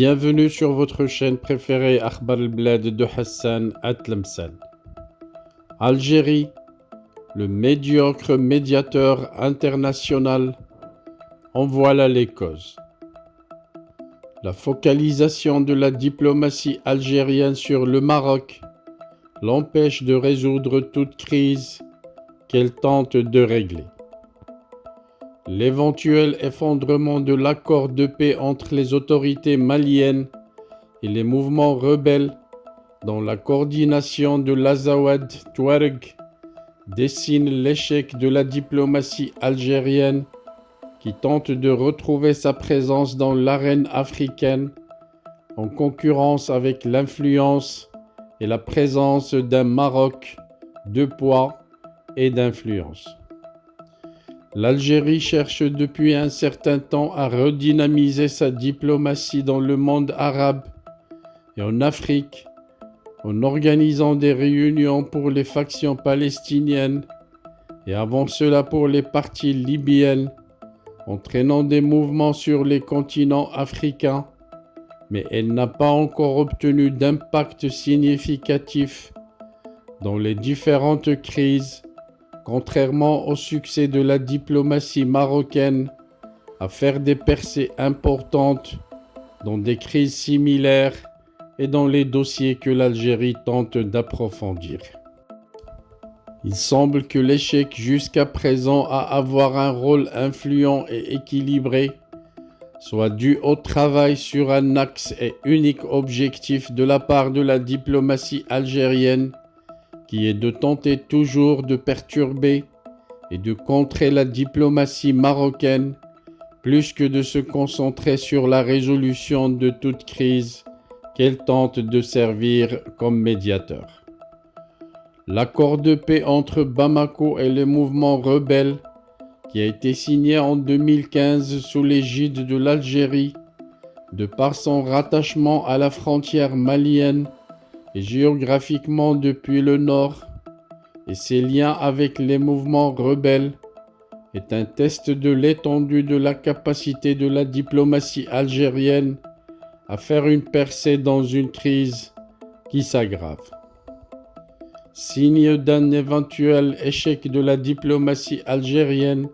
Bienvenue sur votre chaîne préférée Akhbar al-Blad de Hassan Atlamsan. Algérie, le médiocre médiateur international, en voilà les causes. La focalisation de la diplomatie algérienne sur le Maroc l'empêche de résoudre toute crise qu'elle tente de régler. L'éventuel effondrement de l'accord de paix entre les autorités maliennes et les mouvements rebelles dans la coordination de l'Azawad Touareg dessine l'échec de la diplomatie algérienne qui tente de retrouver sa présence dans l'arène africaine en concurrence avec l'influence et la présence d'un Maroc de poids et d'influence. L'Algérie cherche depuis un certain temps à redynamiser sa diplomatie dans le monde arabe et en Afrique en organisant des réunions pour les factions palestiniennes et avant cela pour les parties libyennes, entraînant des mouvements sur les continents africains, mais elle n'a pas encore obtenu d'impact significatif dans les différentes crises, contrairement au succès de la diplomatie marocaine à faire des percées importantes dans des crises similaires et dans les dossiers que l'Algérie tente d'approfondir. Il semble que l'échec jusqu'à présent à avoir un rôle influent et équilibré soit dû au travail sur un axe et unique objectif de la part de la diplomatie algérienne, qui est de tenter toujours de perturber et de contrer la diplomatie marocaine, plus que de se concentrer sur la résolution de toute crise qu'elle tente de servir comme médiateur. L'accord de paix entre Bamako et les mouvements rebelles, qui a été signé en 2015 sous l'égide de l'Algérie, de par son rattachement à la frontière malienne et géographiquement depuis le nord, et ses liens avec les mouvements rebelles, est un test de l'étendue de la capacité de la diplomatie algérienne à faire une percée dans une crise qui s'aggrave. Signe d'un éventuel échec de la diplomatie algérienne,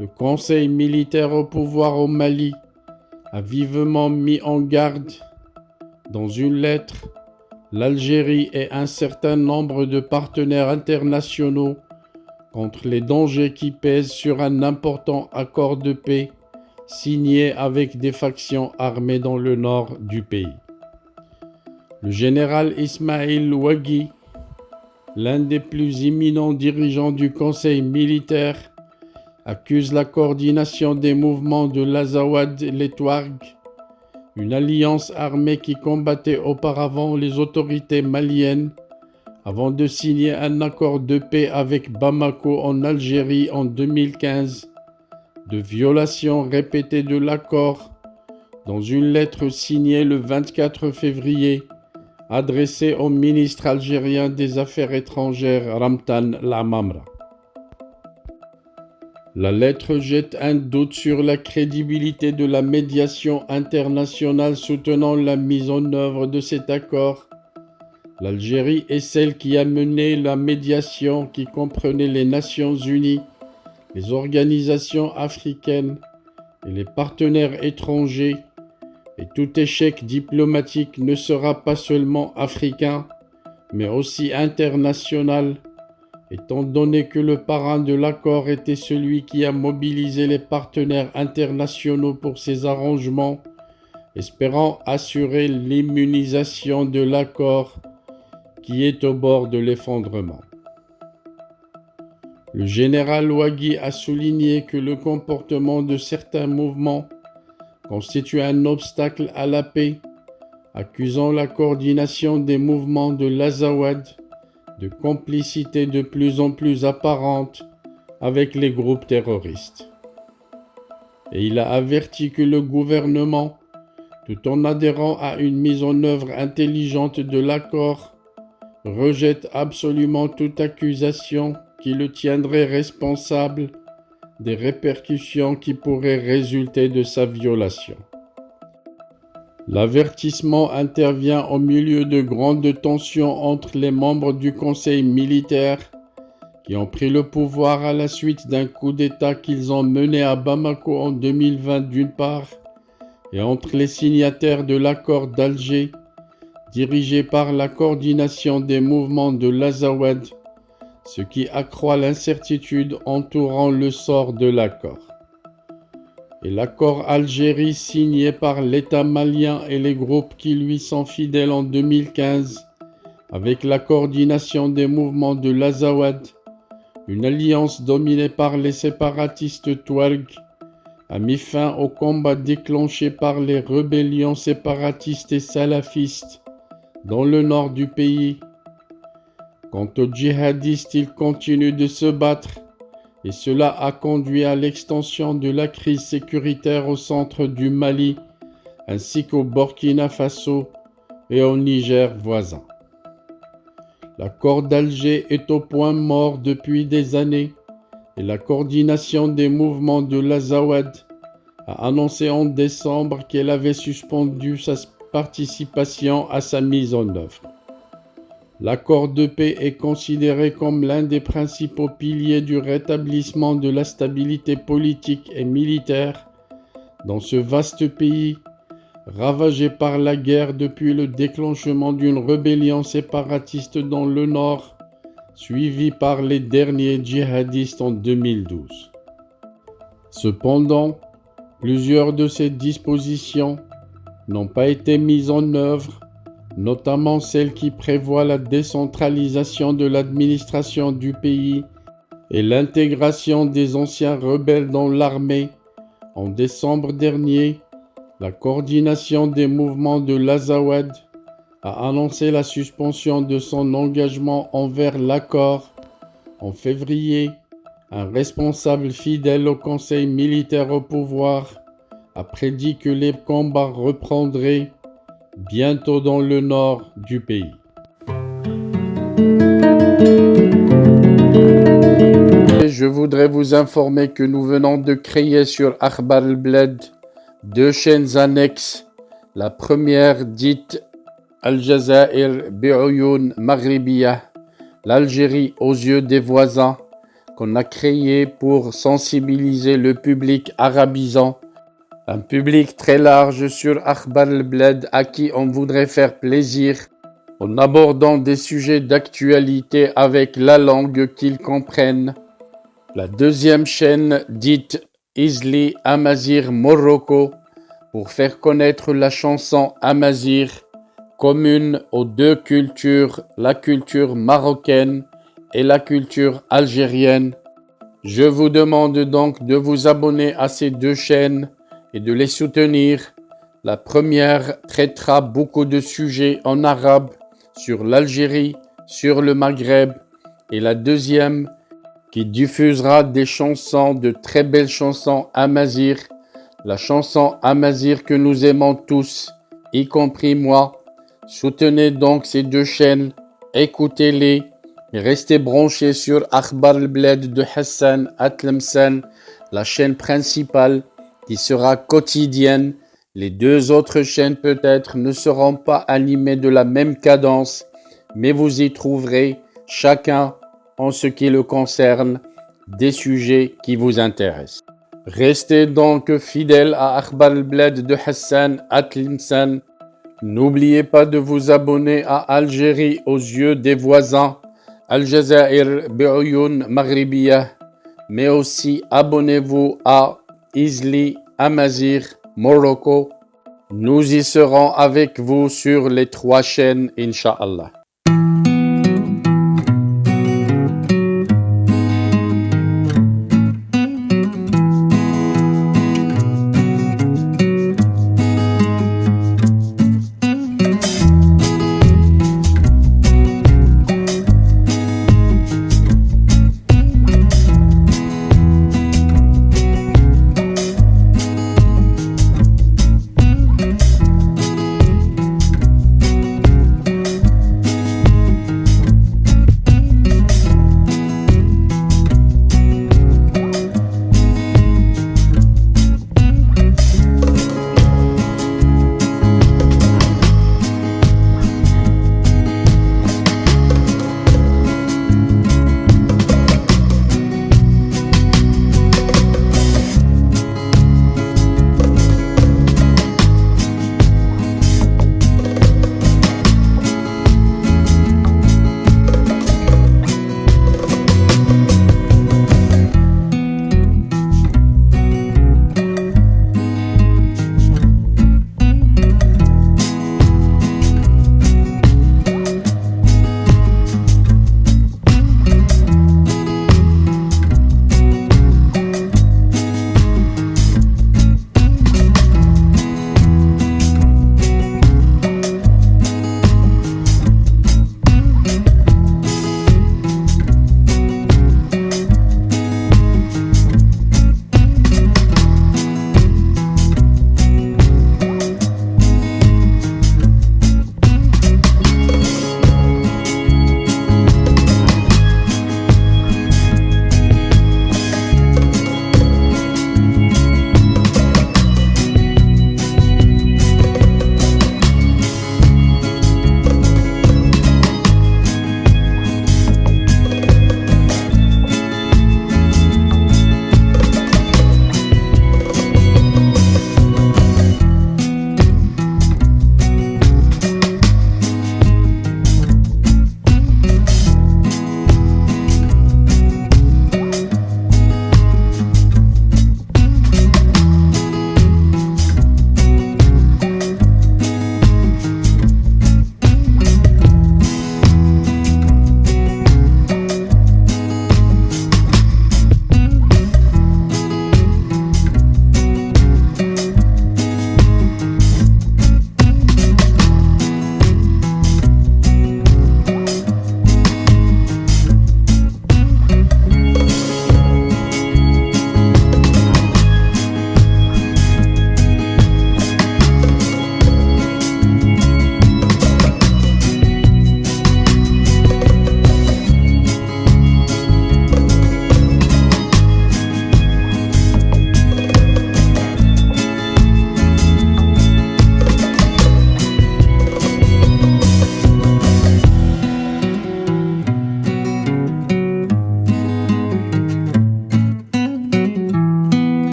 le Conseil militaire au pouvoir au Mali a vivement mis en garde, dans une lettre, l'Algérie et un certain nombre de partenaires internationaux contre les dangers qui pèsent sur un important accord de paix signé avec des factions armées dans le nord du pays. Le général Ismaïl Ouaghi, l'un des plus éminents dirigeants du Conseil militaire, accuse la coordination des mouvements de l'Azawad et les Touareg, une alliance armée qui combattait auparavant les autorités maliennes, avant de signer un accord de paix avec Bamako en Algérie en 2015, de violation répétée de l'accord dans une lettre signée le 24 février, adressée au ministre algérien des Affaires étrangères Ramtan Lamamra. La lettre jette un doute sur la crédibilité de la médiation internationale soutenant la mise en œuvre de cet accord. L'Algérie est celle qui a mené la médiation qui comprenait les Nations Unies, les organisations africaines et les partenaires étrangers, et tout échec diplomatique ne sera pas seulement africain, mais aussi international, étant donné que le parrain de l'accord était celui qui a mobilisé les partenaires internationaux pour ces arrangements, espérant assurer l'immunisation de l'accord qui est au bord de l'effondrement. Le général Ouaghi a souligné que le comportement de certains mouvements constitue un obstacle à la paix, accusant la coordination des mouvements de l'Azawad de complicité de plus en plus apparente avec les groupes terroristes. Et il a averti que le gouvernement, tout en adhérant à une mise en œuvre intelligente de l'accord, rejette absolument toute accusation qui le tiendrait responsable des répercussions qui pourraient résulter de sa violation. L'avertissement intervient au milieu de grandes tensions entre les membres du conseil militaire qui ont pris le pouvoir à la suite d'un coup d'État qu'ils ont mené à Bamako en 2020 d'une part, et entre les signataires de l'accord d'Alger, dirigé par la coordination des mouvements de l'Azawad, ce qui accroît l'incertitude entourant le sort de l'accord. Et l'accord Algérie signé par l'État malien et les groupes qui lui sont fidèles en 2015, avec la coordination des mouvements de l'Azawad, une alliance dominée par les séparatistes Touareg, a mis fin au combat déclenché par les rébellions séparatistes et salafistes dans le nord du pays. Quant aux djihadistes, ils continuent de se battre et cela a conduit à l'extension de la crise sécuritaire au centre du Mali ainsi qu'au Burkina Faso et au Niger voisin. L'accord d'Alger est au point mort depuis des années et la coordination des mouvements de l'Azawad a annoncé en décembre qu'elle avait suspendu sa participation à sa mise en œuvre. L'accord de paix est considéré comme l'un des principaux piliers du rétablissement de la stabilité politique et militaire dans ce vaste pays, ravagé par la guerre depuis le déclenchement d'une rébellion séparatiste dans le nord, suivie par les derniers djihadistes en 2012. Cependant, plusieurs de ces dispositions n'ont pas été mises en œuvre, notamment celle qui prévoit la décentralisation de l'administration du pays et l'intégration des anciens rebelles dans l'armée. En décembre dernier, la coordination des mouvements de l'Azawad a annoncé la suspension de son engagement envers l'accord. En février, un responsable fidèle au conseil militaire au pouvoir a prédit que les combats reprendraient bientôt dans le nord du pays. Je voudrais vous informer que nous venons de créer sur Akhbar al-Bled 2 chaînes annexes. La première dite Al-Jazair bi'Oyoun Maghribiyah, l'Algérie aux yeux des voisins, qu'on a créée pour sensibiliser le public arabisant, un public très large sur Akhbar al-Bled à qui on voudrait faire plaisir en abordant des sujets d'actualité avec la langue qu'ils comprennent. La deuxième chaîne dite Izli Amazir Morocco pour faire connaître la chanson Amazir, commune aux deux cultures, la culture marocaine et la culture algérienne. Je vous demande donc de vous abonner à ces 2 chaînes et de les soutenir. La première traitera beaucoup de sujets en arabe sur l'Algérie, sur le Maghreb, et la deuxième qui diffusera des chansons, de très belles chansons amazigh, la chanson amazigh que nous aimons tous, y compris moi. Soutenez donc ces 2 chaînes, écoutez-les et restez branchés sur Akhbar al-Bled de Hassan Atlemsan, la chaîne principale qui sera quotidienne. Les 2 autres chaînes peut-être ne seront pas animées de la même cadence, mais vous y trouverez chacun, en ce qui le concerne, des sujets qui vous intéressent. Restez donc fidèles à Akhbar al-Bled de Hassan Atlemsan. N'oubliez pas de vous abonner à Algérie aux yeux des voisins, Al-Jazair bi'Oyoun Maghribiyah, mais aussi abonnez-vous à Izli Amazir Morocco. Nous y serons avec vous sur les 3 chaînes, Inch'Allah.